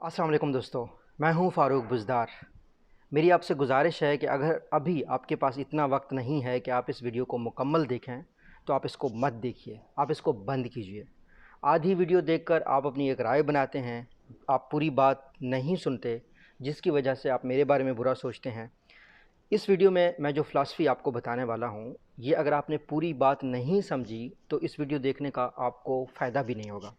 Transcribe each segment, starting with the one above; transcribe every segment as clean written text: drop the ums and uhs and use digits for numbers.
अस्सलाम वालेकुम दोस्तों, मैं हूं फ़ारूक बुज़दार। मेरी आपसे गुजारिश है कि अगर अभी आपके पास इतना वक्त नहीं है कि आप इस वीडियो को मुकम्मल देखें तो आप इसको मत देखिए, आप इसको बंद कीजिए। आधी वीडियो देखकर आप अपनी एक राय बनाते हैं, आप पूरी बात नहीं सुनते, जिसकी वजह से आप मेरे बारे में बुरा सोचते हैं। इस वीडियो में मैं जो फ़िलासफ़ी आपको बताने वाला हूँ, ये अगर आपने पूरी बात नहीं समझी तो इस वीडियो देखने का आपको फ़ायदा भी नहीं होगा।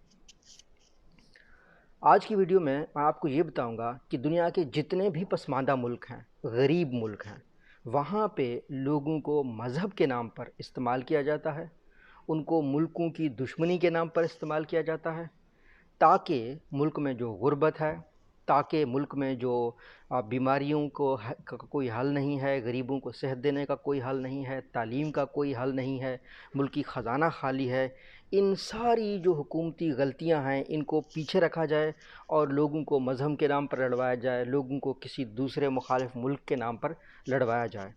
आज की वीडियो में मैं आपको ये बताऊंगा कि दुनिया के जितने भी पसमानदा मुल्क हैं, गरीब मुल्क हैं, वहाँ पे लोगों को मज़हब के नाम पर इस्तेमाल किया जाता है, उनको मुल्कों की दुश्मनी के नाम पर इस्तेमाल किया जाता है, ताकि मुल्क में जो गुर्बत है, ताकि मुल्क में जो बीमारियों को का कोई हल नहीं है, गरीबों को सेहत देने का कोई हल नहीं है, तालीम का कोई हल नहीं है, मुल्क की ख़जाना खाली है, इन सारी जो हुकूमती गलतियां हैं इनको पीछे रखा जाए और लोगों को मज़हब के नाम पर लड़वाया जाए, लोगों को किसी दूसरे मुखालिफ मुल्क के नाम पर लड़वाया जाए।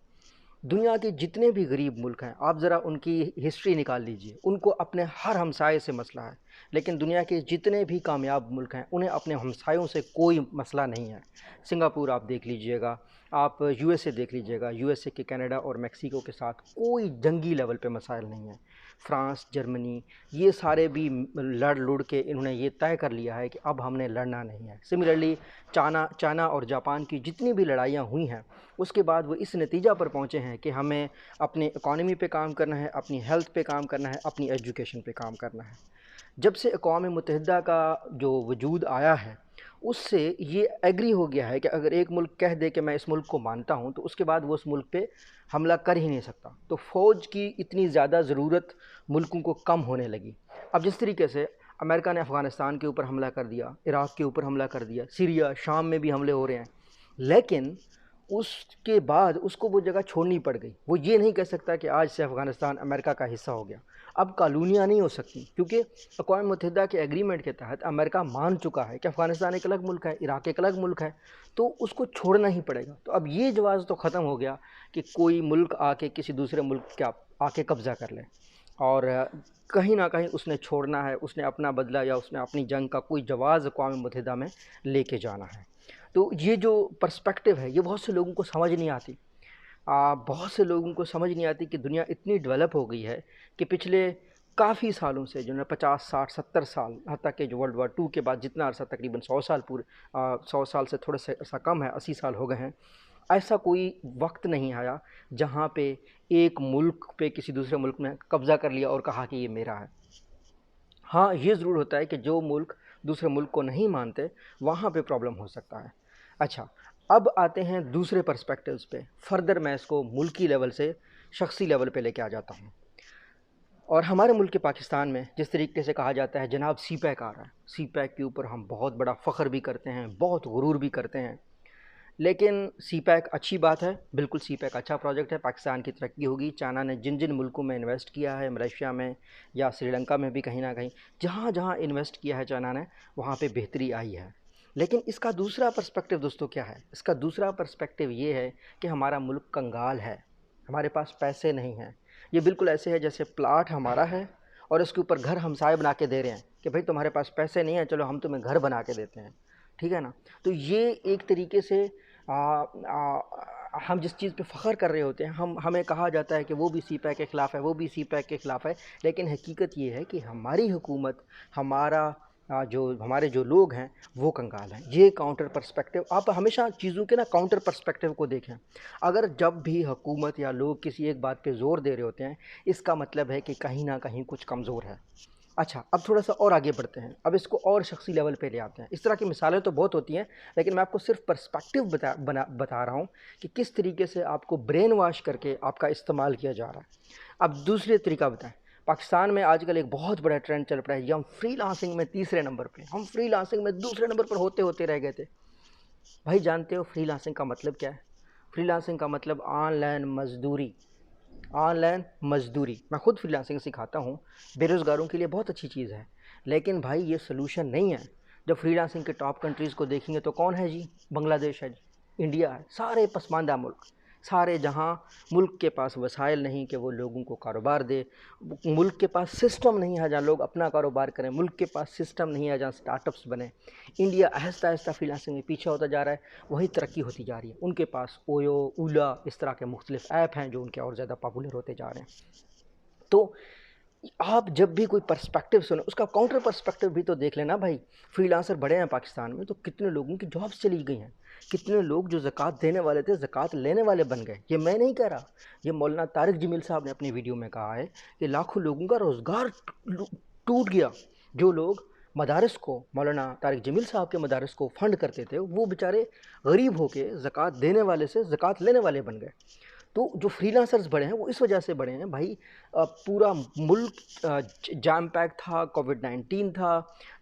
दुनिया के जितने भी गरीब मुल्क हैं, आप ज़रा उनकी हिस्ट्री निकाल लीजिए, उनको अपने हर हमसाये से मसला है। लेकिन दुनिया के जितने भी कामयाब मुल्क हैं, उन्हें अपने हमसायों से कोई मसला नहीं है। सिंगापुर आप देख लीजिएगा, आप यूएसए देख लीजिएगा, यूएसए के कनाडा और मेक्सिको के साथ कोई जंगी लेवल पे मसाइल नहीं है। फ्रांस, जर्मनी, ये सारे भी लड़ लुड़ के इन्होंने ये तय कर लिया है कि अब हमने लड़ना नहीं है। सिमिलरली चाइना और जापान की जितनी भी लड़ाइयाँ हुई हैं, उसके बाद वो इस नतीजा पर पहुँचे हैं कि हमें अपनी इकॉनमी पे काम करना है, अपनी हेल्थ पे काम करना है, अपनी एजुकेशन पे काम करना है। जब से अक़वाम मुत्तहिदा का जो वजूद आया है, उससे ये एग्री हो गया है कि अगर एक मुल्क कह दे कि मैं इस मुल्क को मानता हूँ, तो उसके बाद वो उस मुल्क पे हमला कर ही नहीं सकता। तो फ़ौज की इतनी ज़्यादा ज़रूरत मुल्कों को कम होने लगी। अब जिस तरीके से अमेरिका ने अफ़गानिस्तान के ऊपर हमला कर दिया, इराक़ के ऊपर हमला कर दिया, सीरिया, शाम में भी हमले हो रहे हैं, लेकिन उसके बाद उसको वो जगह छोड़नी पड़ गई। वो ये नहीं कह सकता कि आज से अफ़गानिस्तान अमेरिका का हिस्सा हो गया। अब कॉलोनियाँ नहीं हो सकती, क्योंकि अक़वाम मुत्तहिदा के एग्रीमेंट के तहत अमेरिका मान चुका है कि अफ़गानिस्तान एक अलग मुल्क है, इराक़ एक अलग मुल्क है, तो उसको छोड़ना ही पड़ेगा। तो अब ये जवाज़ तो ख़त्म हो गया कि कोई मुल्क आके किसी दूसरे मुल्क का आके कब्ज़ा कर ले, और कहीं ना कहीं उसने छोड़ना है, उसने अपना बदला या उसने अपनी जंग का कोई जवाज़ अक़वाम मुत्तहिदा में लेके जाना है। तो ये जो पर्सपेक्टिव है, ये बहुत से लोगों को समझ नहीं आती। बहुत से लोगों को समझ नहीं आती कि दुनिया इतनी डेवलप हो गई है कि पिछले काफ़ी सालों से, जो है 50, 60, 70 साल, हत्ता कि जो वर्ल्ड वार 2 के बाद जितना अरसा, तकरीबन 100 साल पूरे, 100 साल से थोड़ा सा कम है, 80 साल हो गए हैं, ऐसा कोई वक्त नहीं आया जहाँ पे एक मुल्क पे किसी दूसरे मुल्क ने कब्ज़ा कर लिया और कहा कि ये मेरा है। हाँ, ये ज़रूर होता है कि जो मुल्क दूसरे मुल्क को नहीं मानते, वहाँ पे प्रॉब्लम हो सकता है। अच्छा, अब आते हैं दूसरे पर्सपेक्टिव्स पे। फर्दर मैं इसको मुल्की लेवल से शख्सी लेवल पे लेके आ जाता हूँ। और हमारे मुल्क के पाकिस्तान में जिस तरीके से कहा जाता है जनाब सी पैक आ रहा है, सी पैक के ऊपर हम बहुत बड़ा फ़ख्र भी करते हैं, बहुत गुरूर भी करते हैं। लेकिन सी पैक अच्छी बात है, बिल्कुल सी पैक अच्छा प्रोजेक्ट है, पाकिस्तान की तरक्की होगी। चाइना ने जिन जिन मुल्कों में इन्वेस्ट किया है, मलेशिया में या श्रीलंका में भी कहीं ना कहीं, जहाँ जहाँ इन्वेस्ट किया है चाइना ने, वहाँ पे बेहतरी आई है। लेकिन इसका दूसरा पर्सपेक्टिव दोस्तों क्या है? इसका दूसरा पर्सपेक्टिव ये है कि हमारा मुल्क कंगाल है, हमारे पास पैसे नहीं हैं। ये बिल्कुल ऐसे है जैसे प्लाट हमारा है और इसके ऊपर घर हमसाए बना के दे रहे हैं कि भाई तुम्हारे पास पैसे नहीं हैं, चलो हम तुम्हें घर बना के देते हैं, ठीक है ना। तो ये एक तरीके से हम जिस चीज़ पे फ़ख्र कर रहे होते हैं, हमें कहा जाता है कि वो भी सी पैक के ख़िलाफ़ है, वो भी सी पैक के ख़िलाफ़ है, लेकिन हकीकत ये है कि हमारी हुकूमत, हमारे जो लोग हैं वो कंगाल हैं। ये काउंटर पर्सपेक्टिव, आप हमेशा चीज़ों के ना काउंटर पर्सपेक्टिव को देखें। अगर जब भी हुकूमत या लोग किसी एक बात पे ज़ोर दे रहे होते हैं, इसका मतलब है कि कहीं ना कहीं कुछ कमज़ोर है। अच्छा, अब थोड़ा सा और आगे बढ़ते हैं, अब इसको और शख्सी लेवल पे ले आते हैं। इस तरह की मिसालें तो बहुत होती हैं, लेकिन मैं आपको सिर्फ पर्सपेक्टिव बता रहा हूँ कि किस तरीके से आपको ब्रेन वॉश करके आपका इस्तेमाल किया जा रहा है। अब दूसरे तरीका बताएं। पाकिस्तान में आजकल एक बहुत बड़ा ट्रेंड चल पड़ा है, ये हम फ्रीलांसिंग में तीसरे नंबर पे, हम फ्रीलांसिंग में दूसरे नंबर पर होते होते रह गए थे। भाई जानते हो फ्रीलांसिंग का मतलब क्या है? फ्रीलांसिंग का मतलब ऑनलाइन मजदूरी। ऑनलाइन मजदूरी, मैं खुद फ्रीलांसिंग सिखाता हूँ, बेरोज़गारों के लिए बहुत अच्छी चीज़ है, लेकिन भाई ये सलूशन नहीं है। जब फ्रीलांसिंग के टॉप कंट्रीज़ को देखेंगे तो कौन है जी? बांग्लादेश है जी, इंडिया है, सारे पसमानदा मुल्क। سارے جہاں ملک کے پاس وسائل نہیں کہ وہ لوگوں کو کاروبار دے، ملک کے پاس سسٹم نہیں ہے جہاں لوگ اپنا کاروبار کریں، ملک کے پاس سسٹم نہیں ہے جہاں سٹارٹ اپس بنیں، انڈیا آہستہ آہستہ فری لانسنگ میں پیچھے ہوتا جا رہا ہے، وہی ترقی ہوتی جا رہی ہے۔ ان کے پاس اویو، اولا، اس طرح کے مختلف ایپ ہیں جو ان کے اور زیادہ پاپولر ہوتے جا رہے ہیں۔ تو آپ جب بھی کوئی پرسپیکٹیو سنیں، اس کا کاؤنٹر پرسپیکٹیو بھی تو دیکھ لینا بھائی۔ فری لانسر بڑے ہیں پاکستان میں، تو کتنے لوگوں کی جابس چلی گئی ہیں، کتنے لوگ جو زکوٰۃ دینے والے تھے زکوٰۃ لینے والے بن گئے۔ یہ میں نہیں کہہ رہا، یہ مولانا طارق جمیل صاحب نے اپنی ویڈیو میں کہا ہے کہ لاکھوں لوگوں کا روزگار ٹوٹ گیا۔ جو لوگ مدارس کو، مولانا طارق جمیل صاحب کے مدارس کو فنڈ کرتے تھے، وہ بیچارے غریب ہو کے زکوٰۃ دینے والے سے زکوٰۃ لینے والے بن گئے۔ تو جو فری لانسرز بڑے ہیں وہ اس وجہ سے بڑے ہیں بھائی، پورا ملک جام پیک تھا، کووڈ-19 تھا،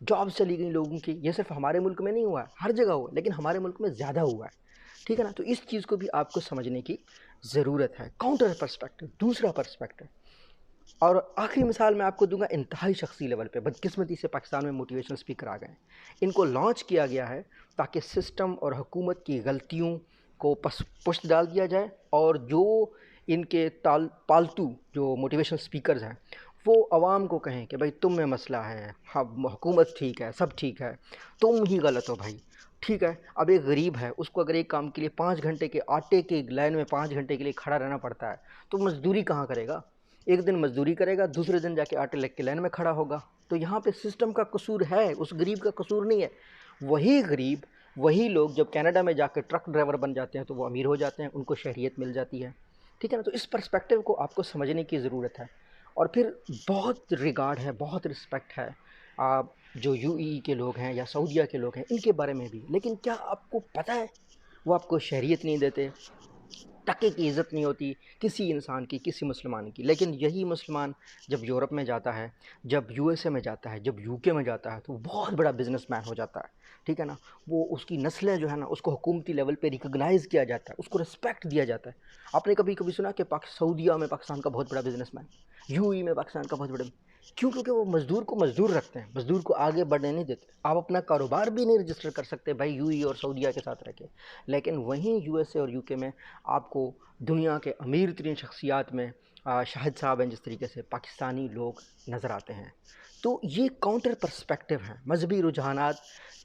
جابس چلی گئی لوگوں کی۔ یہ صرف ہمارے ملک میں نہیں ہوا ہے، ہر جگہ ہوا ہے، لیکن ہمارے ملک میں زیادہ ہوا ہے، ٹھیک ہے نا؟ تو اس چیز کو بھی آپ کو سمجھنے کی ضرورت ہے۔ کاؤنٹر پرسپیکٹو، دوسرا پرسپیکٹو۔ اور آخری مثال میں آپ کو دوں گا انتہائی شخصی لیول پہ، بدقسمتی سے پاکستان میں موٹیویشنل اسپیکر آ گئے ہیں۔ ان کو لانچ کیا گیا ہے تاکہ سسٹم اور حکومت کی غلطیوں کو پشت ڈال دیا جائے، اور جو ان کے پالتو جو موٹیویشنل اسپیکرز ہیں وہ عوام کو کہیں کہ بھائی تم میں مسئلہ ہے، حکومت ٹھیک ہے، سب ٹھیک ہے، تم ہی غلط ہو بھائی، ٹھیک ہے۔ اب ایک غریب ہے، اس کو اگر ایک کام کے لیے 5 گھنٹے کے آٹے کے لائن میں 5 گھنٹے کے لیے کھڑا رہنا پڑتا ہے تو مزدوری کہاں کرے گا؟ ایک دن مزدوری کرے گا، دوسرے دن جا کے آٹے لے کے لائن میں کھڑا ہوگا۔ تو یہاں پہ سسٹم کا قصور ہے، اس غریب کا قصور نہیں ہے۔ وہی غریب، وہی لوگ جب کینیڈا میں جا کے ٹرک ڈرائیور بن جاتے ہیں تو وہ امیر ہو جاتے ہیں، ان کو شہریت مل جاتی ہے، ٹھیک ہے نا؟ تو اس پرسپیکٹیو کو آپ کو سمجھنے کی ضرورت ہے۔ اور پھر بہت ریگارڈ ہے، بہت رسپیکٹ ہے جو UAE کے لوگ ہیں یا سعودیہ کے لوگ ہیں، ان کے بارے میں بھی، لیکن کیا آپ کو پتہ ہے وہ آپ کو شہریت نہیں دیتے، ٹکے کی عزت نہیں ہوتی کسی انسان کی، کسی مسلمان کی۔ لیکن یہی مسلمان جب یورپ میں جاتا ہے، جب USA میں جاتا ہے، جب UK میں جاتا ہے تو وہ بہت بڑا بزنس مین ہو جاتا ہے، ٹھیک ہے نا؟ وہ اس کی نسلیں جو ہے نا، اس کو حکومتی لیول پہ ریکگنائز کیا جاتا ہے، اس کو رسپیکٹ دیا جاتا ہے۔ آپ نے کبھی سنا کہ سعودیہ میں پاکستان کا بہت بڑا بزنس مین، UAE میں پاکستان کا بہت بڑا، کیوں؟ کیونکہ وہ مزدور کو مزدور رکھتے ہیں، مزدور کو آگے بڑھنے نہیں دیتے۔ آپ اپنا کاروبار بھی نہیں رجسٹر کر سکتے بھائی UAE اور سعودیہ کے ساتھ رہ کے، لیکن وہیں USA اور UK میں آپ کو دنیا کے امیر ترین شخصیات میں شاہد صاحب ہیں جس طریقے سے، پاکستانی لوگ نظر آتے ہیں۔ تو یہ کاؤنٹر پرسپیکٹیو ہیں۔ مذہبی رجحانات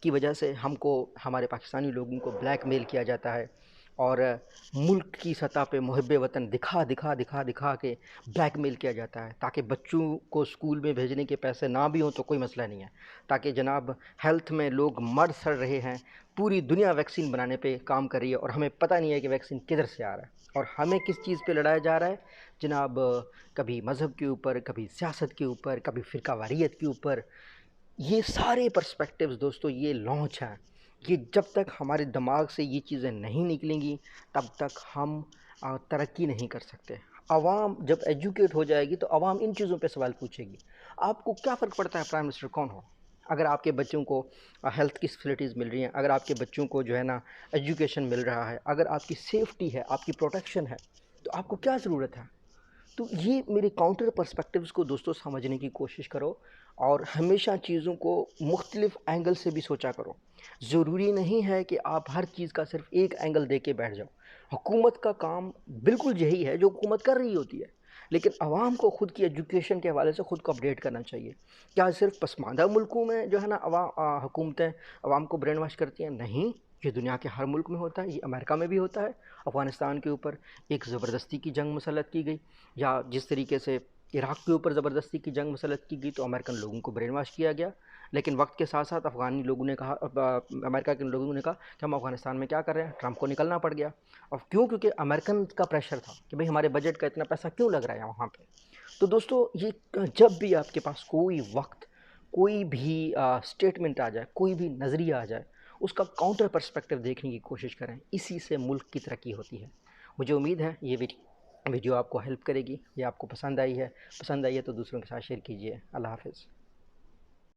کی وجہ سے ہم کو، ہمارے پاکستانی لوگوں کو بلیک میل کیا جاتا ہے، اور ملک کی سطح پہ محب وطن دکھا کے بلیک میل کیا جاتا ہے، تاکہ بچوں کو اسکول میں بھیجنے کے پیسے نہ بھی ہوں تو کوئی مسئلہ نہیں ہے، تاکہ جناب ہیلتھ میں لوگ مر سڑ رہے ہیں، پوری دنیا ویکسین بنانے پہ کام کر رہی ہے اور ہمیں پتہ نہیں ہے کہ ویکسین کدھر سے آ رہا ہے، اور ہمیں کس چیز پہ لڑایا جا رہا ہے جناب؟ کبھی مذہب کے اوپر، کبھی سیاست کے اوپر، کبھی فرقہ واریت کے اوپر۔ یہ سارے پرسپیکٹیوز دوستو یہ لانچ ہیں، یہ جب تک ہمارے دماغ سے یہ چیزیں نہیں نکلیں گی تب تک ہم ترقی نہیں کر سکتے۔ عوام جب ایجوکیٹ ہو جائے گی تو عوام ان چیزوں پہ سوال پوچھے گی۔ آپ کو کیا فرق پڑتا ہے پرائم منسٹر کون ہو؟ اگر آپ کے بچوں کو ہیلتھ کی فیسلٹیز مل رہی ہیں، اگر آپ کے بچوں کو جو ہے نا ایجوکیشن مل رہا ہے، اگر آپ کی سیفٹی ہے، آپ کی پروٹیکشن ہے، تو آپ کو کیا ضرورت ہے؟ تو یہ میرے کاؤنٹر پرسپیکٹیوز کو دوستوں سمجھنے کی کوشش کرو، اور ہمیشہ چیزوں کو مختلف اینگل سے بھی سوچا کرو۔ ضروری نہیں ہے کہ آپ ہر چیز کا صرف ایک اینگل دے کے بیٹھ جاؤ۔ حکومت کا کام بالکل یہی ہے جو حکومت کر رہی ہوتی ہے، لیکن عوام کو خود کی ایجوکیشن کے حوالے سے خود کو اپڈیٹ کرنا چاہیے۔ کیا صرف پسماندہ ملکوں میں جو ہے نا حکومتیں عوام کو برین واش کرتی ہیں؟ نہیں، یہ دنیا کے ہر ملک میں ہوتا ہے، یہ امریکہ میں بھی ہوتا ہے۔ افغانستان کے اوپر ایک زبردستی کی جنگ مسلط کی گئی، یا جس طریقے سے عراق کے اوپر زبردستی کی جنگ مسلط کی گئی تو امریکن لوگوں کو برین واش کیا گیا، لیکن وقت کے ساتھ ساتھ افغانی لوگوں نے کہا، امریکہ کے لوگوں نے کہا کہ ہم افغانستان میں کیا کر رہے ہیں، ٹرمپ کو نکلنا پڑ گیا۔ اور کیوں؟ کیونکہ امریکن کا پریشر تھا کہ بھئی ہمارے بجٹ کا اتنا پیسہ کیوں لگ رہا ہے وہاں پہ۔ تو دوستو یہ جب بھی آپ کے پاس کوئی وقت، کوئی بھی سٹیٹمنٹ آ جائے، کوئی بھی نظریہ آ جائے، اس کا کاؤنٹر پرسپیکٹیو دیکھنے کی کوشش کریں، اسی سے ملک کی ترقی ہوتی ہے۔ مجھے امید ہے یہ ویڈیو آپ کو ہیلپ کرے گی، یہ آپ کو پسند آئی ہے تو دوسروں کے ساتھ شیئر کیجیے۔ اللہ حافظ۔